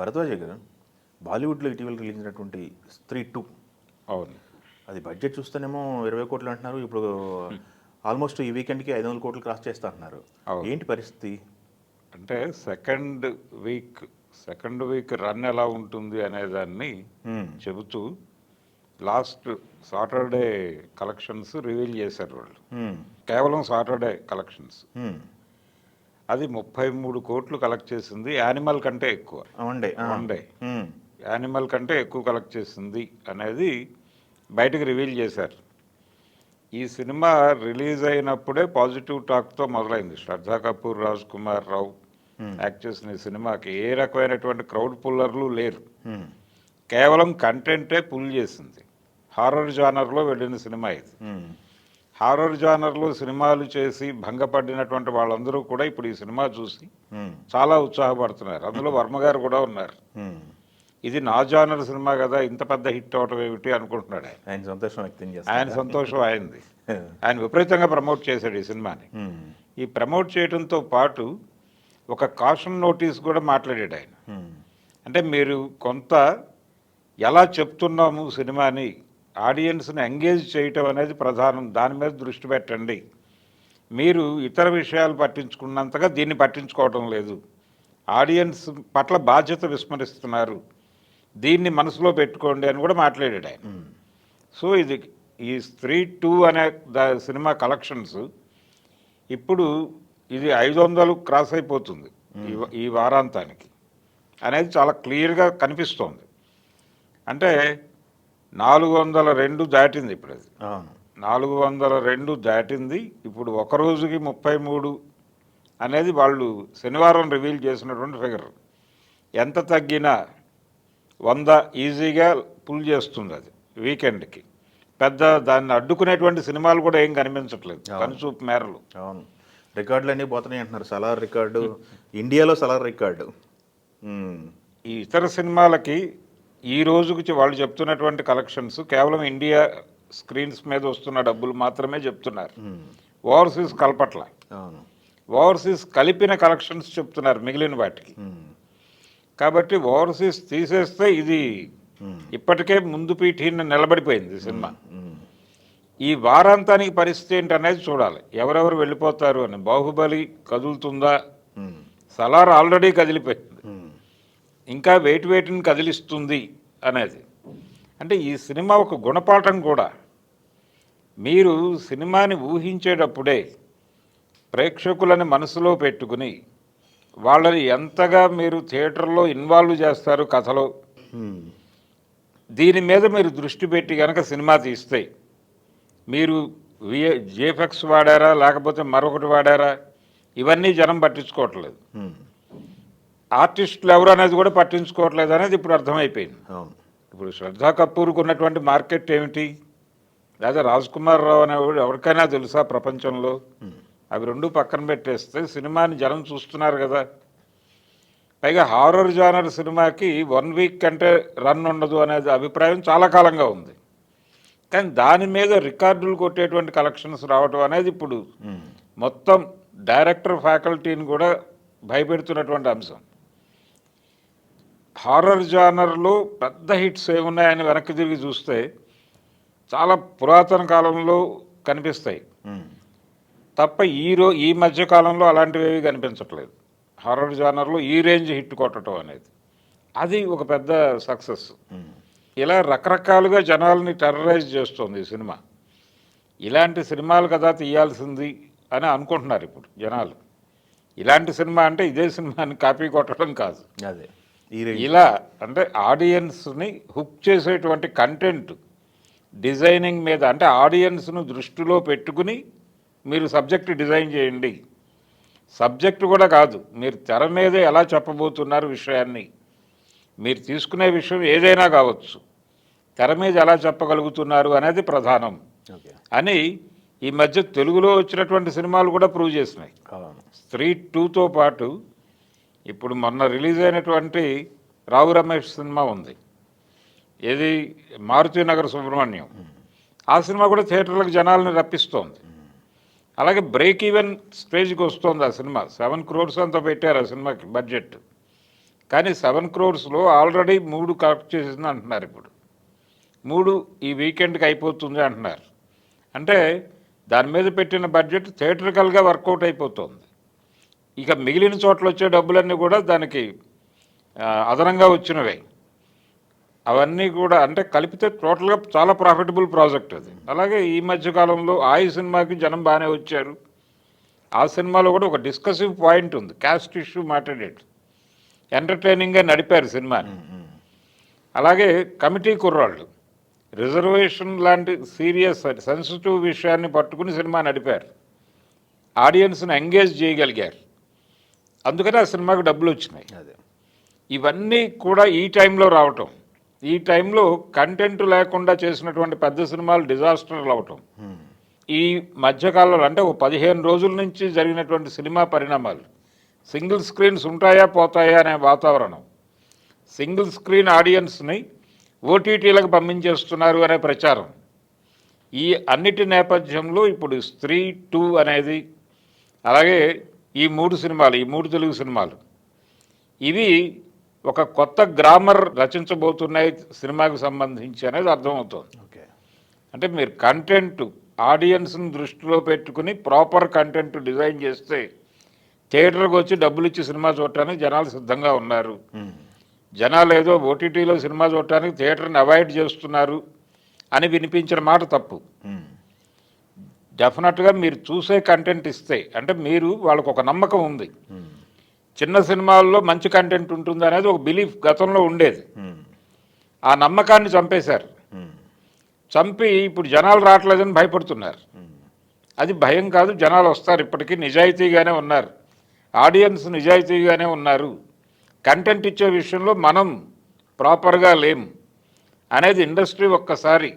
భరద్వాజ గారు, బాలీవుడ్లో ఇటీవల రిలీజ్ అయినటువంటి స్త్రీ 2, అవును. అది బడ్జెట్ చూస్తేనేమో 20 కోట్లు అంటున్నారు. ఇప్పుడు ఆల్మోస్ట్ ఈ వీకెండ్కి 500 కోట్లు క్రాస్ చేస్తా అంటున్నారు. అవును. ఏంటి పరిస్థితి? అంటే సెకండ్ వీక్ రన్ ఎలా ఉంటుంది అనేదాన్ని చెబుతూ లాస్ట్ సాటర్డే కలెక్షన్స్ రివీల్ చేశారు వాళ్ళు. కేవలం సాటర్డే కలెక్షన్స్ అది 33 కోట్లు కలెక్ట్ చేసింది. యానిమల్ కంటే ఎక్కువ. వన్ డే యానిమల్ కంటే ఎక్కువ కలెక్ట్ చేసింది అనేది బయటకు రివీల్ చేశారు. ఈ సినిమా రిలీజ్ అయినప్పుడే పాజిటివ్ టాక్తో మొదలైంది. శ్రద్ధా కపూర్, రాజ్ కుమార్ రావు యాక్ట్ చేసిన ఈ సినిమాకి ఏ రకమైనటువంటి క్రౌడ్ పుల్లర్లు లేరు. కేవలం కంటెంటే పుల్ చేసింది. హారర్ జానర్లో వెళ్ళిన సినిమా ఇది. హారర్ జానర్లో సినిమాలు చేసి భంగపడినటువంటి వాళ్ళందరూ కూడా ఇప్పుడు ఈ సినిమా చూసి చాలా ఉత్సాహపడుతున్నారు. అందులో వర్మ గారు కూడా ఉన్నారు. ఇది నా జానర్ సినిమా కదా, ఇంత పెద్ద హిట్ అవటం ఏమిటి అనుకుంటున్నాడు ఆయన. ఆయన సంతోషం అయింది. ఆయన విపరీతంగా ప్రమోట్ చేశాడు ఈ సినిమాని. ఈ ప్రమోట్ చేయడంతో పాటు ఒక కాషన్ నోటీస్ కూడా మాట్లాడాడు ఆయన. అంటే మీరు కొంత ఎలా చెప్తున్నాము సినిమాని, ఆడియన్స్ని ఎంగేజ్ చేయటం అనేది ప్రధానం. దాని మీద దృష్టి పెట్టండి. మీరు ఇతర విషయాలు పట్టించుకున్నంతగా దీన్ని పట్టించుకోవటం లేదు. ఆడియన్స్ పట్ల బాధ్యత విస్మరిస్తున్నారు. దీన్ని మనసులో పెట్టుకోండి అని కూడా మాట్లాడాడు ఆయన. సో ఈ స్త్రీ 2 అనే సినిమా కలెక్షన్స్ ఇప్పుడు ఇది 500 క్రాస్ అయిపోతుంది ఈ వారాంతానికి అనేది చాలా క్లియర్గా కనిపిస్తోంది. అంటే 402 దాటింది. ఇప్పుడు అది 402 దాటింది. ఇప్పుడు ఒక రోజుకి 33 అనేది వాళ్ళు శనివారం రివీల్ చేసినటువంటి ఫిగర్. ఎంత తగ్గినా 100 ఈజీగా పుల్ చేస్తుంది అది వీకెండ్కి. పెద్ద దాన్ని అడ్డుకునేటువంటి సినిమాలు కూడా ఏం కనిపించట్లేదు కనుచూపు మేరలు. అవును, రికార్డులు అన్నీ పోతున్నాయి అంటున్నారు. సలార్ రికార్డు, ఇండియాలో సలార్ రికార్డు. ఈ ఇతర సినిమాలకి ఈ రోజుకి వాళ్ళు చెప్తున్నటువంటి కలెక్షన్స్ కేవలం ఇండియా స్క్రీన్స్ మీద వస్తున్న డబ్బులు మాత్రమే చెప్తున్నారు. ఓవర్సీస్ కలపట్ల. ఓవర్సీస్ కలిపిన కలెక్షన్స్ చెప్తున్నారు మిగిలిన వాటికి. కాబట్టి ఓవర్సీస్ తీసేస్తే ఇది ఇప్పటికే ముందు పీఠీని నిలబడిపోయింది సినిమా. ఈ వారాంతానికి పరిస్థితి ఏంటనేది చూడాలి, ఎవరెవరు వెళ్ళిపోతారు అని. బాహుబలి కదులుతుందా? సలార్ ఆల్రెడీ కదిలిపోయింది, ఇంకా వేటిని కదిలిస్తుంది అనేది. అంటే ఈ సినిమా ఒక గుణపాఠం కూడా. మీరు సినిమాని ఊహించేటప్పుడే ప్రేక్షకులని మనసులో పెట్టుకుని వాళ్ళని ఎంతగా మీరు థియేటర్లో ఇన్వాల్వ్ చేస్తారు కథలో, దీని మీద మీరు దృష్టి పెట్టి కనుక సినిమా తీస్తే, మీరు జేఫెక్స్ వాడారా లేకపోతే మరొకటి వాడారా ఇవన్నీ జనం పట్టించుకోవట్లేదు. ఆర్టిస్టులు ఎవరు అనేది కూడా పట్టించుకోవట్లేదు అనేది ఇప్పుడు అర్థమైపోయింది. ఇప్పుడు శ్రద్ధా కపూర్కు ఉన్నటువంటి మార్కెట్ ఏమిటి, లేదా రాజ్ కుమార్ రావు అనేవాడు ఎవరికైనా తెలుసా ప్రపంచంలో? అవి రెండు పక్కన పెట్టేస్తే సినిమాని జనం చూస్తున్నారు కదా. పైగా హారర్ జానర్ సినిమాకి 1 వీక్ కంటే రన్ ఉండదు అనేది అభిప్రాయం చాలా కాలంగా ఉంది. కానీ దాని మీద రికార్డులు కొట్టేటువంటి కలెక్షన్స్ రావటం అనేది ఇప్పుడు మొత్తం డైరెక్టర్ ఫ్యాకల్టీని కూడా భయపెడుతున్నటువంటి అంశం. హారర్ జానర్లో పెద్ద హిట్స్ ఏమున్నాయని వెనక్కి తిరిగి చూస్తే చాలా పురాతన కాలంలో కనిపిస్తాయి తప్ప ఈ మధ్య కాలంలో అలాంటివి కనిపించట్లేదు. హారర్ జానర్లో ఈ రేంజ్ హిట్ కొట్టడం అనేది అది ఒక పెద్ద సక్సెస్. ఇలా రకరకాలుగా జనాల్ని టెర్రరైజ్ చేస్తుంది ఈ సినిమా. ఇలాంటి సినిమాలు కదా తీయాల్సింది అని అనుకుంటున్నారు ఇప్పుడు జనాలు. ఇలాంటి సినిమా అంటే ఇదే సినిమాని కాపీ కొట్టడం కాదు, అదే ఇలా అంటే ఆడియన్స్ని హుక్ చేసేటువంటి కంటెంట్ డిజైనింగ్ మీద, అంటే ఆడియన్స్ను దృష్టిలో పెట్టుకుని మీరు సబ్జెక్ట్ డిజైన్ చేయండి. సబ్జెక్టు కూడా కాదు, మీరు తెర మీదే ఎలా చెప్పబోతున్నారు విషయాన్ని, మీరు తీసుకునే విషయం ఏదైనా కావచ్చు, తెర మీద ఎలా చెప్పగలుగుతున్నారు అనేది ప్రధానం అని ఈ మధ్య తెలుగులో వచ్చినటువంటి సినిమాలు కూడా ప్రూవ్ చేసినాయి. స్త్రీ 2తో పాటు ఇప్పుడు మొన్న రిలీజ్ అయినటువంటి రావు రమేష్ సినిమా ఉంది, ఏది మారుతినగర్ సుబ్రహ్మణ్యం. ఆ సినిమా కూడా థియేటర్లకు జనాలను రప్పిస్తోంది. అలాగే బ్రేక్ ఈవెన్ స్టేజ్కి వస్తుంది ఆ సినిమా. 7 crores అంతా పెట్టారు ఆ సినిమాకి బడ్జెట్. కానీ 7 crores ఆల్రెడీ 3 కలెక్ట్ చేసింది అంటున్నారు. ఇప్పుడు 3 ఈ వీకెండ్కి అయిపోతుంది అంటున్నారు. అంటే దాని మీద పెట్టిన బడ్జెట్ థియేట్రికల్గా వర్కౌట్ అయిపోతుంది. ఇక మిగిలిన చోట్ల వచ్చే డబ్బులన్నీ కూడా దానికి అదనంగా వచ్చినవే. అవన్నీ కూడా అంటే కలిపితే టోటల్గా చాలా ప్రాఫిటబుల్ ప్రాజెక్ట్ అది. అలాగే ఈ మధ్యకాలంలో ఆయి సినిమాకి జనం బాగానే వచ్చారు. ఆ సినిమాలో కూడా ఒక డిస్కసివ్ పాయింట్ ఉంది, క్యాస్ట్ ఇష్యూ మాట్లాడేది. ఎంటర్టైనింగ్గా నడిపారు సినిమాని. అలాగే కమిటీ కుర్రాళ్ళు రిజర్వేషన్ లాంటి సీరియస్ సెన్సిటివ్ విషయాన్ని పట్టుకుని సినిమా నడిపారు. ఆడియన్స్ని ఎంగేజ్ చేయగలిగారు. అందుకని ఆ సినిమాకు డబ్బులు వచ్చినాయి. ఇవన్నీ కూడా ఈ టైంలో రావటం, ఈ టైంలో కంటెంట్ లేకుండా చేసినటువంటి పెద్ద సినిమాలు డిజాస్టర్లు అవటం, ఈ మధ్యకాలంలో అంటే ఒక 15 రోజుల నుంచి జరిగినటువంటి సినిమా పరిణామాలు, సింగిల్ స్క్రీన్స్ ఉంటాయా పోతాయా అనే వాతావరణం, సింగిల్ స్క్రీన్ ఆడియన్స్ని ఓటీటీలకు పంపించేస్తున్నారు అనే ప్రచారం, ఈ అన్నిటి నేపథ్యంలో ఇప్పుడు స్త్రీ 2 అనేది, అలాగే ఈ 3 సినిమాలు, ఈ 3 తెలుగు సినిమాలు, ఇవి ఒక కొత్త గ్రామర్ రచించబోతున్నాయి సినిమాకు సంబంధించి అనేది అర్థమవుతుంది. అంటే మీరు కంటెంట్ ఆడియన్స్ని దృష్టిలో పెట్టుకుని ప్రాపర్ కంటెంట్ డిజైన్ చేస్తే థియేటర్కి వచ్చి డబ్బులు ఇచ్చి సినిమా చూడటానికి జనాలు సిద్ధంగా ఉన్నారు. జనాలు ఏదో ఓటీటీలో సినిమా చూడటానికి థియేటర్ని అవాయిడ్ చేస్తున్నారు అని వినిపించిన మాట తప్పు. డెఫినెట్గా మీరు చూసే కంటెంట్ ఇస్తే, అంటే మీరు వాళ్ళకు ఒక నమ్మకం ఉంది, చిన్న సినిమాల్లో మంచి కంటెంట్ ఉంటుంది అనేది ఒక బిలీఫ్ గతంలో ఉండేది. ఆ నమ్మకాన్ని చంపేశారు. చంపి ఇప్పుడు జనాలు రావట్లేదని భయపడుతున్నారు. అది భయం కాదు, జనాలు వస్తారు. ఇప్పటికీ నిజాయితీగానే ఉన్నారు, ఆడియన్స్ నిజాయితీగానే ఉన్నారు. కంటెంట్ ఇచ్చే విషయంలో మనం ప్రాపర్గా లేం అనేది ఇండస్ట్రీ ఒక్కసారి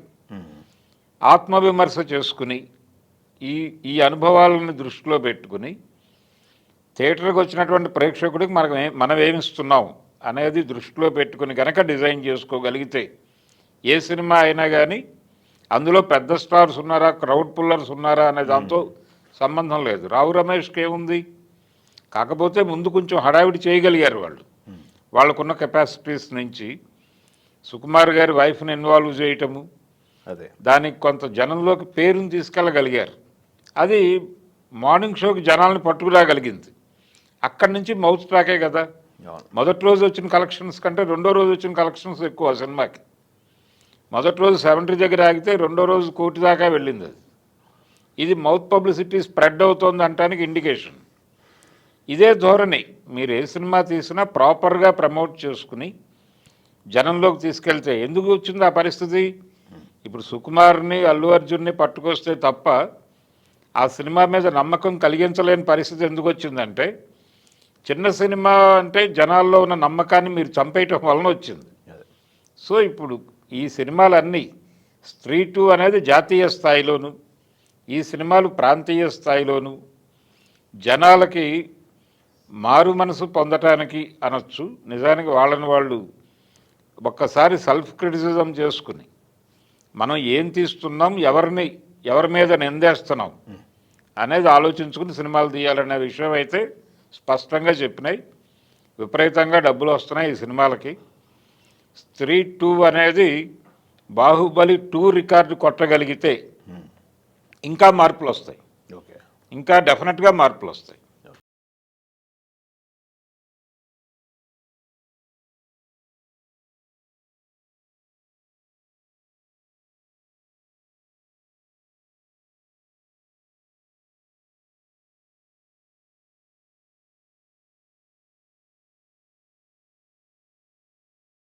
ఆత్మవిమర్శ చేసుకుని ఈ అనుభవాలను దృష్టిలో పెట్టుకుని థియేటర్కి వచ్చినటువంటి ప్రేక్షకుడికి మనం ఏమిస్తున్నాం అనేది దృష్టిలో పెట్టుకుని కనుక డిజైన్ చేసుకోగలిగితే ఏ సినిమా అయినా కానీ అందులో పెద్ద స్టార్స్ ఉన్నారా, క్రౌడ్ పుల్లర్స్ ఉన్నారా అనే దాంతో సంబంధం లేదు. రావు రమేష్కి ఏముంది, కాకపోతే ముందు కొంచెం హడావిడి చేయగలిగారు వాళ్ళు, వాళ్ళకున్న కెపాసిటీస్ నుంచి. సుకుమార్ గారి వైఫ్ని ఇన్వాల్వ్ చేయటము, దానికి కొంత జనంలోకి పేరుని తీసుకెళ్ళగలిగారు. అది మార్నింగ్ షోకి జనాల్ని పట్టుకురాగలిగింది. అక్కడి నుంచి మౌత్ టాకే కదా. మొదటి రోజు వచ్చిన కలెక్షన్స్ కంటే రెండో రోజు వచ్చిన కలెక్షన్స్ ఎక్కువ ఆ సినిమాకి. మొదటి రోజు 70 దగ్గర ఆగితే రెండో రోజు 1 కోటి దాకా వెళ్ళింది. అది ఇది మౌత్ పబ్లిసిటీ స్ప్రెడ్ అవుతోంది అంటానికి ఇండికేషన్. ఇదే ధోరణి మీరు ఏ సినిమా తీసినా ప్రాపర్గా ప్రమోట్ చేసుకుని జనంలోకి తీసుకెళ్తే ఎందుకు వచ్చింది ఆ పరిస్థితి? ఇప్పుడు సుకుమార్ని, అల్లు అర్జున్ని పట్టుకొస్తే తప్ప ఆ సినిమా మీద నమ్మకం కలిగించలేని పరిస్థితి ఎందుకు వచ్చిందంటే, చిన్న సినిమా అంటే జనాల్లో ఉన్న నమ్మకాన్ని మీరు చంపేయటం వలన వచ్చింది. సో ఇప్పుడు ఈ సినిమాలన్నీ స్త్రీ 2 అనేది జాతీయ స్థాయిలోను, ఈ సినిమాలు ప్రాంతీయ స్థాయిలోను జనాలకి మారు మనసు పొందటానికి అనొచ్చు. నిజానికి వాళ్ళని వాళ్ళు ఒక్కసారి సెల్ఫ్ క్రిటిసిజం చేసుకుని మనం ఏం తీస్తున్నాం, ఎవరి మీద నిందేస్తున్నాం అనేది ఆలోచించుకుని సినిమాలు తీయాలనే విషయం అయితే స్పష్టంగా చెప్పినాయి. విపరీతంగా డబ్బులు వస్తున్నాయి ఈ సినిమాలకి. స్త్రీ 2 అనేది బాహుబలి 2 రికార్డు కొట్టగలిగితే ఇంకా మార్పులు వస్తాయి, ఇంకా డెఫినెట్గా మార్పులు వస్తాయి.